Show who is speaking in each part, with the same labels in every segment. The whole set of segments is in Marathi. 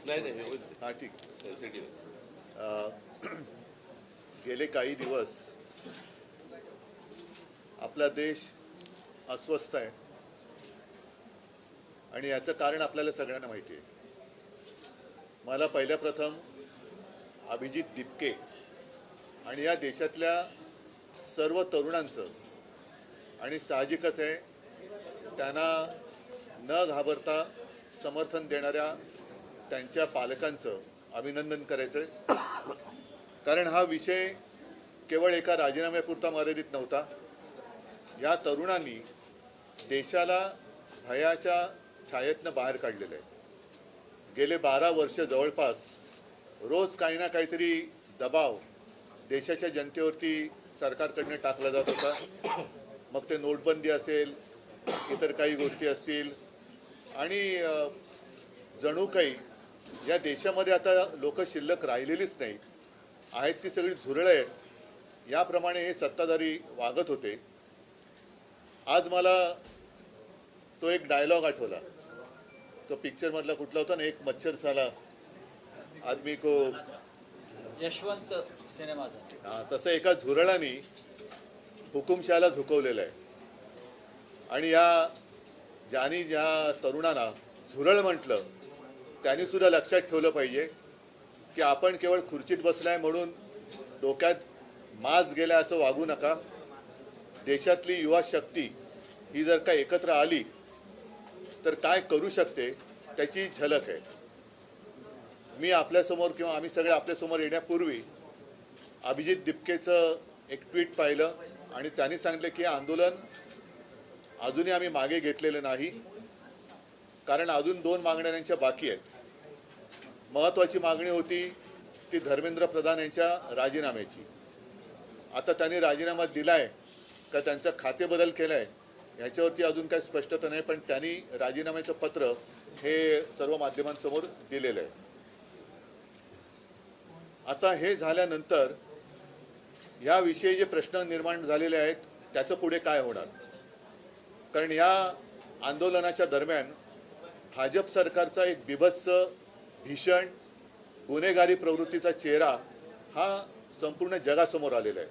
Speaker 1: नाही नाही
Speaker 2: हां ठीक.
Speaker 1: सेन्सिटिव्ह.
Speaker 2: गेले काही दिवस आपला देश अस्वस्थ आहे आणि याचं कारण आपल्याला सगळ्यांना माहिती आहे. मला पहिल्या प्रथम अभिजित दिपके आणि या देशातल्या सर्व तरुणांचं आणि साहजिकच आहे त्यांना न घाबरता समर्थन देणाऱ्या त्यांच्या पालकांचं अभिनंदन करायचं आहे. कारण हा विषय केवळ एका राजीनाम्यापुरता मर्यादित नव्हता. या तरुणांनी देशाला भयाच्या छायेतनं बाहेर काढलेलं आहे. गेले 12 वर्ष जवळपास रोज काही ना काहीतरी दबाव देशाच्या जनतेवरती सरकारकडनं टाकला जात होता. मग ते नोटबंदी असेल, इतर काही गोष्टी असतील आणि जणू काही या देशामध्ये आता लोक शिल्लक राहिलेलीच नाहीत, आहेत ती सगळी झुरळं आहेत, याप्रमाणे हे सत्ताधारी वागत होते. आज मला तो एक डायलॉग आठवला. तो पिक्चरमधला कुठला होता ना, एक मच्छर साला आदमी को,
Speaker 3: यशवंत सिनेमाचा.
Speaker 2: हां, तसं एका झुरळाने हुकुमशहाला झुकवलेलं आहे. आणि ज्या तरुणांना झुरळ म्हटलं त्यांनी सुद्धा लक्षात ठेवलं पाहिजे की आपण केवळ खुर्चीत बसलाय म्हणून डोक्यात माज गेला असं वागू नका. देशातली युवा शक्ती ही जर का एकत्र आली तर काय करू शकते त्याची झलक आहे. मी आपल्यासमोर किंवा आम्ही सगळे आपल्यासमोर येण्यापूर्वी अभिजित दिपकेचं एक ट्विट पाहिलं आणि त्यांनी सांगितलं की आंदोलन अजूनही आम्ही मागे घेतलेलं नाही, कारण अजून 2 मागण्या त्यांच्या बाकी आहेत. महत्त्वाची मागणी होती ती धर्मेंद्र प्रधान यांच्या राजीनाम्याची. आता त्यांनी राजीनामा दिलाय का त्यांचा खातेबदल केलाय ह्याच्यावरती अजून काही स्पष्टता नाही, पण त्यांनी राजीनाम्याचं पत्र हे सर्व माध्यमांसमोर दिलेलं आहे. आता हे झाल्यानंतर याविषयी जे प्रश्न निर्माण झालेले आहेत त्याचं पुढे काय होणार. कारण या आंदोलनाच्या दरम्यान भाजप सरकारचा एक बिभत्स भीषण गुन्हेगारी प्रवृत्तीचा चेहरा हा संपूर्ण जगासमोर आलेला आहे.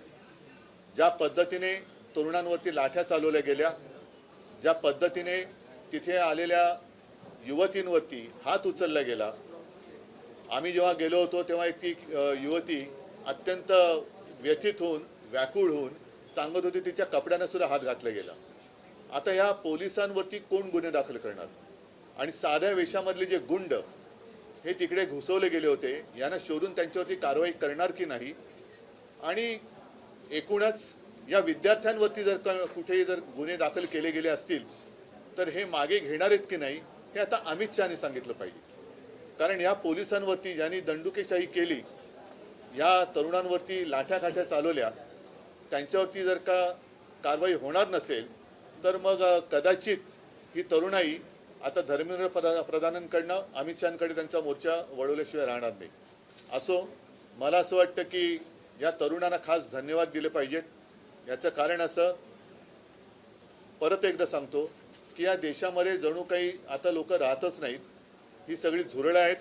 Speaker 2: ज्या पद्धतीने तरुणांवरती लाठ्या चालवल्या गेल्या, ज्या पद्धतीने तिथे आलेल्या युवतींवरती हात उचलला गेला. आम्ही जेव्हा गेलो होतो तेव्हा एक ती युवती अत्यंत व्यथित होऊन व्याकुळ होऊन सांगत होती तिच्या कपड्यांना सुद्धा हात घातला गेला. आता या पोलिसांवरती कोण गुन्हे दाखल करणार. आणि साध्या वेशामधले जे गुंड हे तिकडे घुसवले गेले होते, यांना शोधून त्यांच्यावरती कारवाई करणार की नाही. आणि एकूणच या विद्यार्थ्यांवरती जर कुठेही जर गुन्हे दाखल केले गेले असतील तर हे मागे घेणार आहेत की नाही हे आता अमित शहानी सांगितलं पाहिजे. कारण या पोलिसांवरती ज्यांनी दंडुकेशाही केली, या तरुणांवरती लाठ्याकाठ्या चालवल्या, त्यांच्यावरती जर का कारवाई होणार नसेल तर मग कदाचित ही तरुणाई आता धर्मेंद्र प्रधानांकडनं अमित शहांकडे त्यांचा मोर्चा वळवल्याशिवाय राहणार नाही. असो, मला असं वाटतं की या तरुणांना खास धन्यवाद दिले पाहिजेत. याचं कारण असं, परत एकदा सांगतो की या देशामध्ये जणू काही आता लोक राहतच नाहीत, ही सगळी झुरळं आहेत.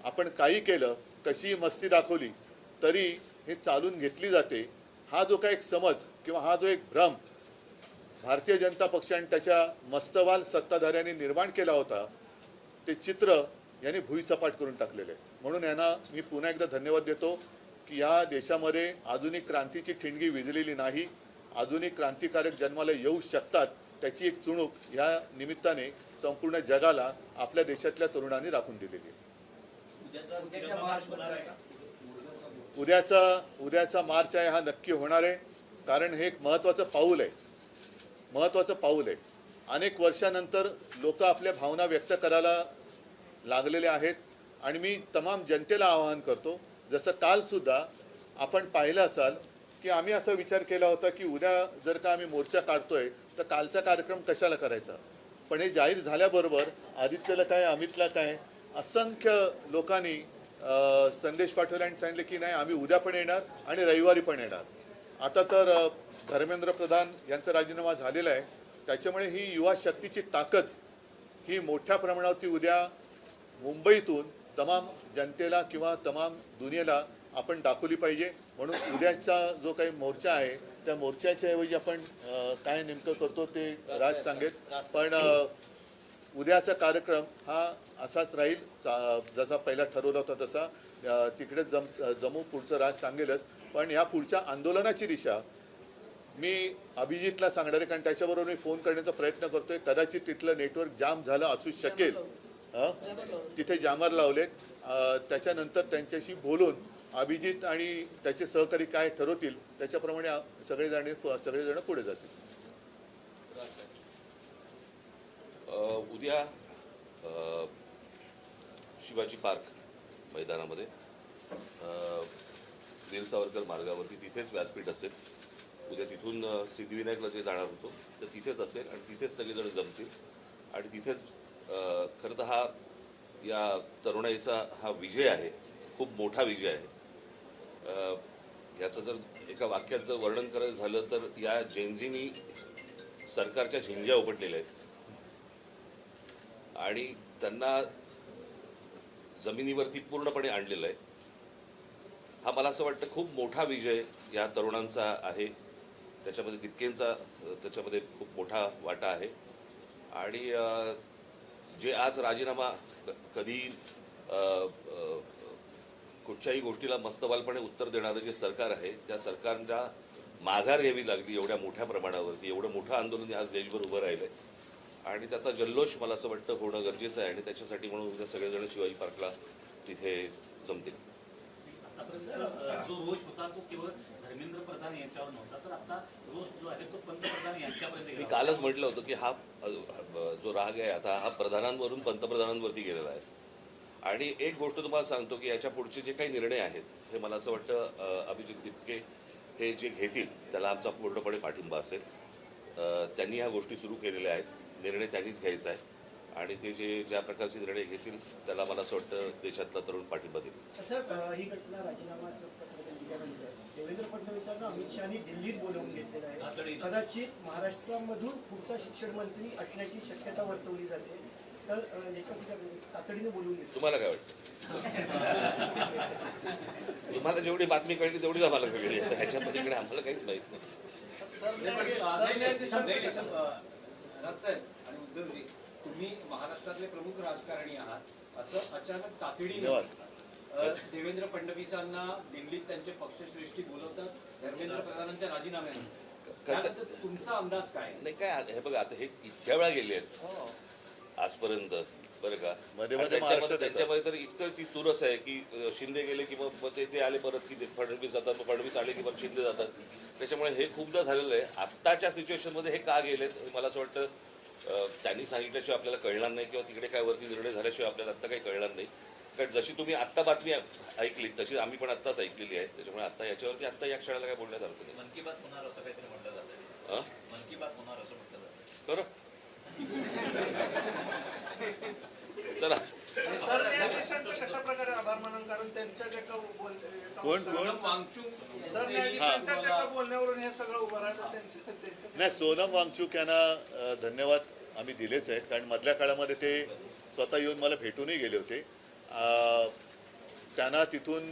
Speaker 2: आपण काही केलं, कशी मस्ती दाखवली तरी हे चालून घेतली जाते. हा जो काही एक समज किंवा हा जो एक भ्रम भारतीय जनता पक्ष आणि त्याच्या मस्तवाल सत्ताधाऱ्यांनी निर्माण केला होता, ते चित्र यांनी भुईसपाट करून टाकलेले. म्हणून यांना मी पुन्हा एकदा धन्यवाद देतो की या देशामध्ये आधुनिक क्रांतीची ठिणगी विझलेली नाही. आधुनिक क्रांतिकारक जन्माला येऊ शकतात त्याची एक चुणूक या निमित्ताने संपूर्ण जगाला आपल्या देशातल्या तरुणांनी राखून दिलेली आहे. उद्याचा मार्च आहे हा नक्की होणार आहे. कारण हे एक महत्त्वाचं पाऊल आहे. अनेक वर्षानंतर लोक आपल्या भावना व्यक्त करायला लागलेले आहेत आणि मी तमाम जनतेला आवाहन करतो, जसं कालसुद्धा आपण पाहिलं असाल की आम्ही असा विचार केला होता की उद्या जर का आम्ही मोर्चा काढतोय तर कालचा कार्यक्रम कशाला करायचा. पण हे जाहीर झाल्याबरोबर आदित्यला काय, अमितला काय, असंख्य लोकांनी संदेश पाठवले आणि सांगितले की नाही आम्ही उद्या पण येणार आणि रविवारी पण येणार. आता तर धर्मेंद्र प्रधान यांचा राजीनामा झालेला आहे, त्याच्यामुळे ही युवा शक्तीची ताकद ही मोठ्या प्रमाणावरती उद्या मुंबईतून तमाम जनतेला किंवा तमाम दुनियेला आपण दाखवली पाहिजे. म्हणून उद्याचा जो काही मोर्चा आहे त्या मोर्चाच्या ऐवजी आपण काय नेमकं करतो ते राज सांगेल. पण उद्याचा कार्यक्रम हा असाच राहील, जसा पहिला ठरवला होता तसा. तिकडे जमू, पुढचं राज सांगेलच. पण या पुढच्या आंदोलनाची दिशा मी अभिजितला सांगणार आहे, कारण त्याच्याबरोबर मी फोन करण्याचा प्रयत्न करतोय. कदाचित तिथलं नेटवर्क जाम झालं असू शकेल. तिथे जामर लावलेत. त्याच्यानंतर त्यांच्याशी बोलून अभिजित आणि त्याचे सहकारी काय ठरवतील त्याच्याप्रमाणे सगळेजण पुढे जातील.
Speaker 1: उद्या शिवाजी पार्क मैदानामध्ये वीर सावरकर मार्गावरती तिथेच व्यासपीठ असेल. उद्या तिथून सिद्धिविनायकला जे जाणार होतो तर तिथेच असेल आणि तिथेच सगळेजण जमतील. आणि तिथेच खरं तर हा या तरुणाईचा हा विजय आहे, खूप मोठा विजय आहे. याचं जर एका वाक्यात जर वर्णन करायचं झालं तर या जेनझीनी सरकारच्या झिंज्या उपटलेल्या आहेत आणि त्यांना जमिनीवरती पूर्णपणे आणलेलं आहे. हा मला असं वाटतं खूप मोठा विजय या तरुणांचा आहे. त्याच्यामध्ये तितकेंचा त्याच्यामध्ये खूप मोठा वाटा आहे. आणि जे आज राजीनामा कधी कुठच्याही गोष्टीला मस्तवालपणे उत्तर देणारं जे सरकार आहे त्या सरकारला माघार घ्यावी लागली एवढ्या मोठ्या प्रमाणावरती. एवढं मोठं आंदोलन आज देशभर उभं राहिलं आहे आणि त्याचा जल्लोष मला असं वाटतं होणं गरजेचं आहे. आणि त्याच्यासाठी म्हणून उद्या सगळेजण शिवाजी पार्कला तिथे जमतील.
Speaker 4: जो रोष होता तो केवळ धर्मेंद्र प्रधान यांच्यावर नव्हता, तर आता रोष जो आहे तो पंतप्रधान यांच्यापर्यंत.
Speaker 1: मी कालच म्हटलं होतं की हा जो राग आहे आता हा प्रधानांवरून पंतप्रधानांवरती गेलेला आहे. आणि एक गोष्ट तुम्हाला सांगतो की याच्या पुढचे जे काही निर्णय आहेत हे मला असं वाटतं अभिजित तितके हे जे घेतील त्याला आमचा पूर्णपणे पाठिंबा असेल. त्यांनी ह्या गोष्टी सुरू केलेल्या आहेत, निर्णय त्यांनीच घ्यायचा आहे आणि ते ज्या प्रकारचे निर्णय घेतील त्याला मला असं वाटतं देशातला तरुण पाठिंबा देईल.
Speaker 5: सर, ही घटना राजीनामाचं पत्र दिल्यानंतर देवेंद्र फडणवीसांना अमित शहानी दिल्लीत बोलावून घेतलेलं आहे. कदाचित महाराष्ट्रामधून पुढचा शिक्षण मंत्री असण्याची शक्यता वर्तवली जाते. तर तातडीने बोलवून घेतलं.
Speaker 1: तुम्हाला काय वाटतं? तुम्हाला जेवढी बातमी कळली तेवढीच आम्हाला कळली. ह्याच्या पलीकडे आम्हाला काहीच माहित नाही.
Speaker 6: आणि उद्धवजी, तुम्ही महाराष्ट्रातले प्रमुख राजकारणी आहात. असं अचानक तातडीने देवेंद्र फडणवीसांना दिल्लीत त्यांचे पक्षश्रेष्ठी बोलवतात धर्मेंद्र प्रधानांच्या राजीनाम्यानंतर. तुमचा अंदाज काय?
Speaker 1: नाही काय हे बघा, आता हे इतक्या वेळा गेले आहेत आजपर्यंत, बरं का. त्यांच्यामध्ये तर इतकं ती चुरस आहे की शिंदे गेले की मग ते आले परत की फडणवीस जातात, मग फडणवीस आले की मग शिंदे जातात. त्याच्यामुळे हे खूपदा झालेलं आहे. आत्ताच्या सिच्युएशनमध्ये हे का गेलेत मला असं वाटतं त्यांनी सांगितल्याशिवाय आपल्याला कळणार नाही किंवा तिकडे काय वरती निर्णय झाल्याशिवाय आपल्याला आत्ता काही कळणार नाही. कारण जशी तुम्ही आत्ता बातमी ऐकली तशी आम्ही पण आत्ताच ऐकलेली आहे. त्याच्यामुळे आत्ता याच्यावरती आत्ता या क्षणाला काय बोलण्यात अर्थ नाही.
Speaker 3: मन की बात होणार असं काहीतरी म्हटलं जातं. मन की बात होणार असं म्हटलं जातं.
Speaker 1: खरं चला.
Speaker 7: सरन्यायाधीशांचं कशा प्रकारे आभार मानून, कारण त्यांच्या बोलण्यावरून हे सगळं उभं राहिलं.
Speaker 2: नाही, सोनम वांगचूक यांना धन्यवाद आम्ही दिलेच आहेत. कारण मधल्या काळामध्ये ते स्वतः येऊन मला भेटूनही गेले होते. त्यांना तिथून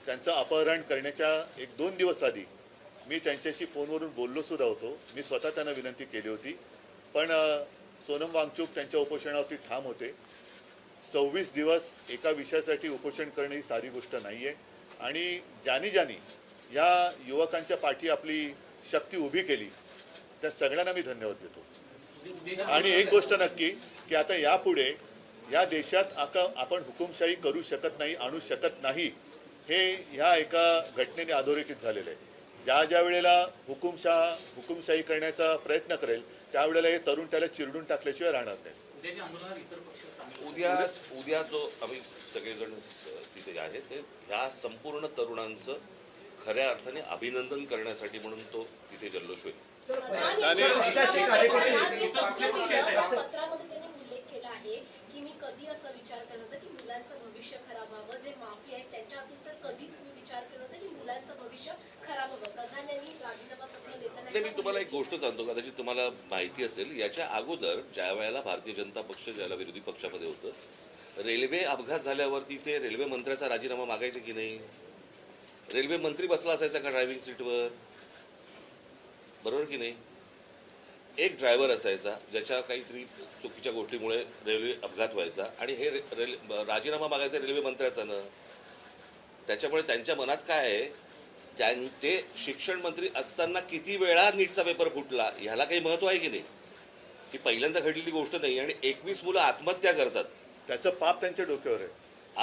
Speaker 2: त्यांचं अपहरण करण्याच्या 1-2 दिवस आधी मी त्यांच्याशी फोनवरून बोललो सुद्धा होतो. मी स्वतः त्यांना विनंती केली होती. पण सोनम वांगचूक त्यांच्या उपोषणावरती ठाम होते. 26 दिवस एका विषयासाठी उपोषण करणे ही सारी गोष्ट नाही आहे. आणि ज्यांनी या युवकांच्या पाठी आपली शक्ती उभी केली त्या सगळ्यांना मी धन्यवाद देतो. आणि एक गोष्ट नक्की की आता यापुढे या देशात आपण हुकुमशाही करू शकत नाही, आणू शकत नाही, हे ह्या एका घटनेने अधोरेखित झालेलं आहे. ज्या वेळेला हुकुमशाही करण्याचा प्रयत्न करेल त्यावेळेला हे तरुण त्याला चिरडून टाकल्याशिवाय राहणार नाही.
Speaker 1: उद्या जो आम्ही सगळेजण तिथे आहे ते ह्या संपूर्ण तरुणांचं खऱ्या अर्थाने अभिनंदन करण्यासाठी म्हणून तो तिथे जल्लोष होईल.
Speaker 8: पत्रामध्ये त्यांनी उल्लेख केला आहे की मी कधी असा विचार केला होता की मुलांचं भविष्य खराब व्हावं. जे माफी आहेत त्यांच्या हातून तर कधीच मी विचार केला होता की मुलांचं भविष्य खराब व्हावं. प्रधान यांनी राजीनामा पत्र देताना
Speaker 1: मी तुम्हाला एक गोष्ट सांगतो, कदाचित तुम्हाला माहिती असेल, याच्या अगोदर ज्या वेळेला भारतीय जनता पक्ष ज्याला विरोधी पक्षामध्ये होतं रेल्वे अपघात झाल्यावरती ते रेल्वे मंत्र्याचा राजीनामा मागायचे की नाही? रेल्वे मंत्री बसला असायचा का ड्रायव्हिंग सीटवर? बरोबर की नाही? एक ड्रायव्हर असायचा ज्याच्या काहीतरी चुकीच्या गोष्टीमुळे रेल्वे अपघात व्हायचा आणि हे राजीनामा मागायचा रेल्वे मंत्र्याचा ना. त्याच्यामुळे त्यांच्या मनात काय आहे, ते शिक्षण मंत्री असताना किती वेळा नीटचा पेपर फुटला ह्याला काही महत्व आहे की नाही? ही पहिल्यांदा घडलेली गोष्ट नाही आणि 21 मुलं आत्महत्या करतात.
Speaker 2: त्याचं पाप त्यांच्या डोक्यावर आहे.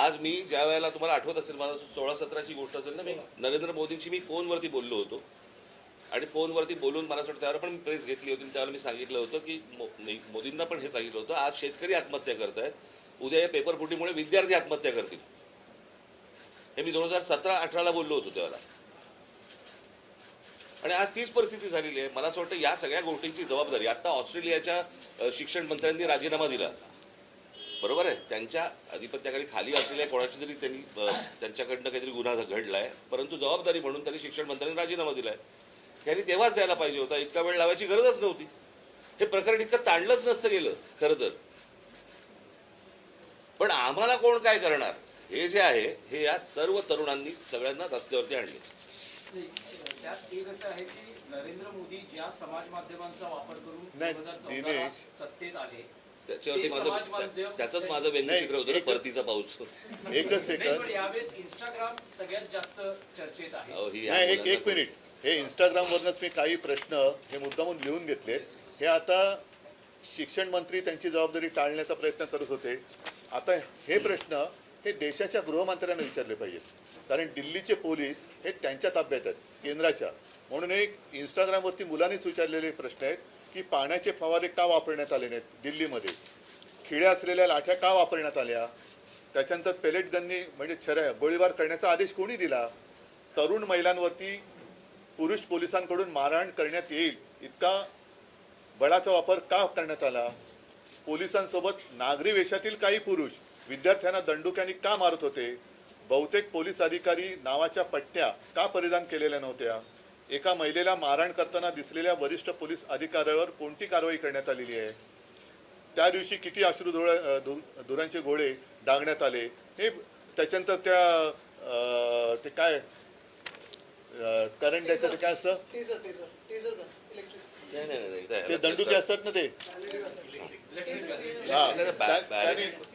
Speaker 1: आज मी ज्या वेळेला तुम्हाला आठवत असेल, मला 16-17ची गोष्ट असेल ना, मी नरेंद्र मोदींशी मी फोनवरती बोललो होतो आणि फोनवरती बोलून मला असं वाटतं त्यावर पण मी प्रेस घेतली होती. त्यावेळेला मी सांगितलं होतं की मोदींना पण हे सांगितलं होतं, आज शेतकरी आत्महत्या करतायत, उद्या या पेपर फुटीमुळे विद्यार्थी आत्महत्या करतील. हे मी 2017-18ला बोललो होतो त्यावेळेला. आणि आज तीच परिस्थिती झालेली आहे. मला असं वाटतं या सगळ्या गोष्टींची जबाबदारी आता ऑस्ट्रेलियाच्या शिक्षण मंत्र्यांनी राजीनामा दिला, बरोबर आहे, त्यांच्या आधिपत्याखाली खाली असलेल्या कोणाची तरी त्यांनी त्यांच्याकडनं काहीतरी गुन्हा घडलाय, परंतु जबाबदारी म्हणून त्यांनी शिक्षण मंत्र्यांनी राजीनामा दिलाय. त्यांनी तेव्हाच द्यायला पाहिजे होता. इतका वेळ लावायची गरजच नव्हती. हे प्रकरण इतकं ताणलंच नसतं गेलं खरं तर. पण आम्हाला कोण काय करणार हे जे आहे हे या सर्व तरुणांनी सगळ्यांना रस्त्यावरती आणले.
Speaker 6: त्यात एक असं आहे की नरेंद्र मोदी ज्या समाज माध्यमांचा वापर करून
Speaker 2: नाही,
Speaker 6: 2014 सत्तेत आले,
Speaker 1: त्याच्यावरती त्याचंच माझं व्यंगचित्र होतं ना, परतीचा पाऊस.
Speaker 2: एकच
Speaker 6: नाही,
Speaker 2: सेकंद.
Speaker 6: पण यावेळेस इंस्टाग्राम सगळ्यात जास्त चर्चेत आहे.
Speaker 2: नाही, एक मिनिट. हे इंस्टाग्रामवरनच मी काही प्रश्न हे मुद्दामून लिहून घेतले. हे आता शिक्षण मंत्री त्यांची जबाबदारी टाळण्याचा प्रयत्न करत होते. आता हे प्रश्न हे देशाच्या गृहमंत्र्यांना विचारले पाहिजेत, कारण दिल्लीचे पोलीस हे त्यांच्या ताब्यात आहेत, केंद्राच्या. म्हणून एक इंस्टाग्रामवरती मुलांनीच विचारलेले प्रश्न आहेत की पाण्याचे फवारे का वापरण्यात आले नाहीत दिल्लीमध्ये, खिळ्या असलेल्या लाठ्या का वापरण्यात आल्या, त्याच्यानंतर पेलेट गननी म्हणजे छऱ्या गोळीबार करण्याचा आदेश कोणी दिला, तरुण महिलांवरती पुरुष पोलिसांकडून मारहाण करण्यात येईल इतका बळाचा वापर का करण्यात आला, पोलिसांसोबत नागरी वेशातील काही पुरुष विद्यार्थ्यांना दंडुक्याने का मारत होते, बहुतेक पोलीस अधिकारी नावाच्या पट्ट्या का परिधान केलेल्या नव्हत्या, एका महिलेला मारहाण करताना दिसलेल्या वरिष्ठ पोलीस अधिकाऱ्यावर कोणती कारवाई करण्यात आलेली आहे, त्या दिवशी किती धुरांचे गोळे डागण्यात आले, हे त्याच्यानंतर त्या ते काय करंट द्यायचं ते काय असतं ते दंडुके असतात ना ते.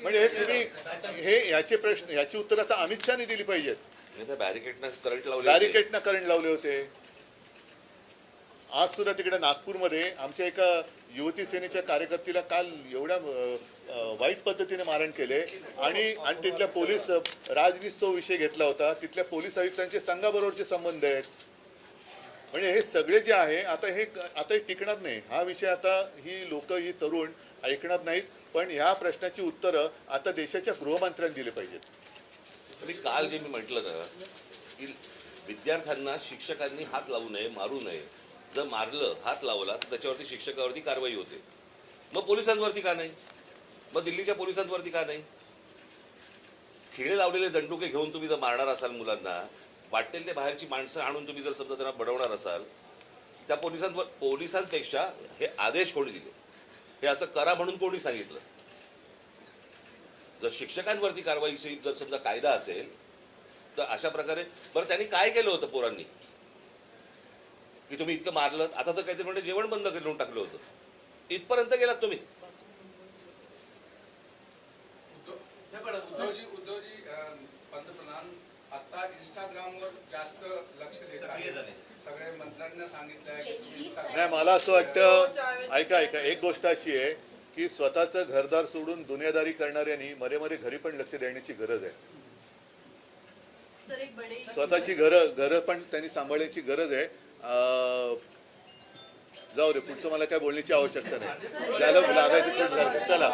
Speaker 2: म्हणजे हे तुम्ही हे याचे प्रश्न याची उत्तर आता अमित शहानी दिली पाहिजेत. बॅरिकेडनं करंट लावले होते. आज सुद्धा तिकडे नागपूरमध्ये आमच्या एका युवती सेनेच्या कार्यकर्तीला काल एवढ्या वाईट पद्धतीने मारहाण केले आणि तिथल्या पोलीस राजनीस तो विषय घेतला होता. तिथल्या पोलीस आयुक्तांचे संघाबरोबरचे संबंध आहेत. म्हणजे हे सगळे जे आहे आता हे टिकणार नाही. हा विषय आता ही लोक ही तरुण ऐकणार नाहीत. पण ह्या प्रश्नाची उत्तरं आता देशाच्या गृहमंत्र्यांनी दिली पाहिजेत.
Speaker 1: मी काल जे मी म्हटलं ना की विद्यार्थ्यांना शिक्षकांनी हात लावू नये, मारू नये. जर मारलं, हात लावला तर त्याच्यावरती शिक्षकावरती कारवाई होते. मग पोलिसांवरती का नाही? मग दिल्लीच्या पोलिसांवरती का नाही? खिळे लावलेले दंडुके घेऊन तुम्ही जर मारणार असाल मुलांना, वाटेल ते बाहेरची माणसं आणून तुम्ही जर समजा त्यांना बडवणार असाल, त्या पोलिसांपेक्षा हे आदेश कोणी दिले, हे असं करा म्हणून कोणी सांगितलं? जर शिक्षकांवरती कारवाईची जर समजा कायदा असेल तर अशा प्रकारे बरं त्यांनी काय केलं होतं पोरांनी की तुम्ही इतकं मारलं? आता तर काहीतरी म्हणजे जेवण बंद करून टाकलं होतं. इथपर्यंत गेलात तुम्ही.
Speaker 9: उद्धवजी पंतप्रधान आता इंस्टाग्रामवर जास्त लक्ष देत आहेत. सगळे मंत्र्यांना सांगितलंय.
Speaker 2: नाही, मला असं वाटतं, ऐका एक गोष्ट अशी आहे की स्वतःचं घरदार सोडून दुनियादारी करणाऱ्यांनी मरे घरी पण लक्ष देण्याची गरज आहे. स्वतःची घरं पण त्यांनी सांभाळण्याची गरज आहे. जाऊ रे, पुढचं मला काय बोलण्याची आवश्यकता नाही. त्याला लागायचं पण झालं. चला,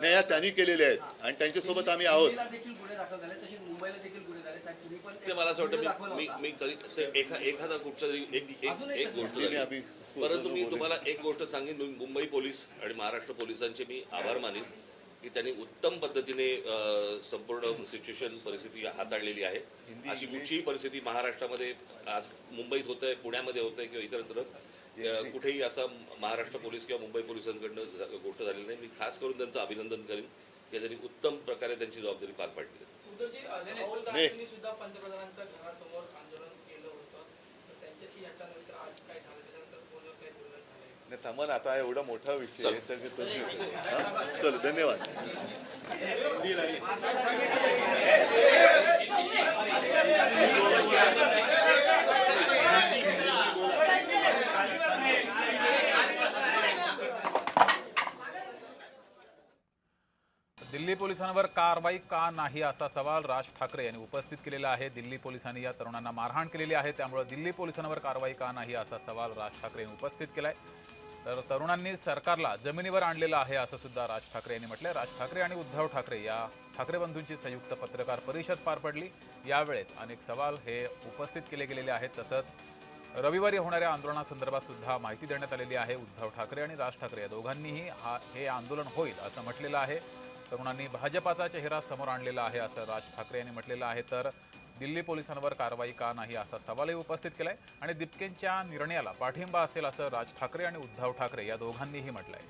Speaker 2: नाही, या त्यांनी केलेल्या आहेत आणि त्यांच्यासोबत आम्ही आहोत.
Speaker 1: ते मला असं वाटतं मी तरी एखादा कुठच्या एक गोष्ट झाली. परंतु मी तुम्हाला एक गोष्ट सांगेन, मुंबई पोलीस आणि महाराष्ट्र पोलिसांचे मी आभार मानेन की त्यांनी उत्तम पद्धतीने संपूर्ण सिच्युएशन परिस्थिती हाताळलेली आहे. अशी कुठचीही परिस्थिती महाराष्ट्रामध्ये आज मुंबईत होत आहे, पुण्यामध्ये होत आहे किंवा इतरत्र कुठेही असा महाराष्ट्र पोलीस किंवा मुंबई पोलिसांकडनं गोष्ट झालेली नाही. मी खास करून त्यांचं अभिनंदन करेन की त्यांनी उत्तम प्रकारे त्यांची जबाबदारी पार पाडली.
Speaker 7: उद्धवजी, राहुल गांधींनी सुद्धा पंतप्रधानांच्या घरासमोर आंदोलन केलं होतं, तर त्यांच्याशी याच्यानंतर आज काय झालं, त्याच्यानंतर कोणाला काही बोलणं झालंय?
Speaker 2: नाही थांबा ना, आता एवढा मोठा विषय आहे तर तुम्ही चल धन्यवाद.
Speaker 10: दिल्ली पोलिसांवर कारवाई का नाही असा सवाल राज ठाकरे यांनी उपस्थित केलेला आहे. दिल्ली पोलिसांनी या तरुणांना मारहाण केलेली आहे, त्यामुळे दिल्ली पोलिसांवर कारवाई का नाही असा सवाल राज ठाकरे यांनी उपस्थित केलाय. तर तरुणांनी सरकारला जमिनीवर आणलेलं आहे असं सुद्धा राज ठाकरे यांनी म्हटलंय. राज ठाकरे आणि उद्धव ठाकरे या ठाकरे बंधूंची संयुक्त पत्रकार परिषद पार पडली. यावेळेस अनेक सवाल हे उपस्थित केले गेलेले आहेत. तसंच रविवारी होणाऱ्या आंदोलनासंदर्भात सुद्धा माहिती देण्यात आलेली आहे. उद्धव ठाकरे आणि राज ठाकरे या दोघांनीही हे आंदोलन होईल असं म्हटलेलं आहे. तरुणांनी भाजपाचा चेहरा समोर आणलेला आहे असं राज ठाकरे यांनी म्हटलेलं आहे. तर दिल्ली पोलिसांवर कारवाई का नाही असा सवालही उपस्थित केलाय आणि दिपकेंच्या निर्णयाला पाठिंबा असेल असं राज ठाकरे आणि उद्धव ठाकरे या दोघांनीही म्हटलंय.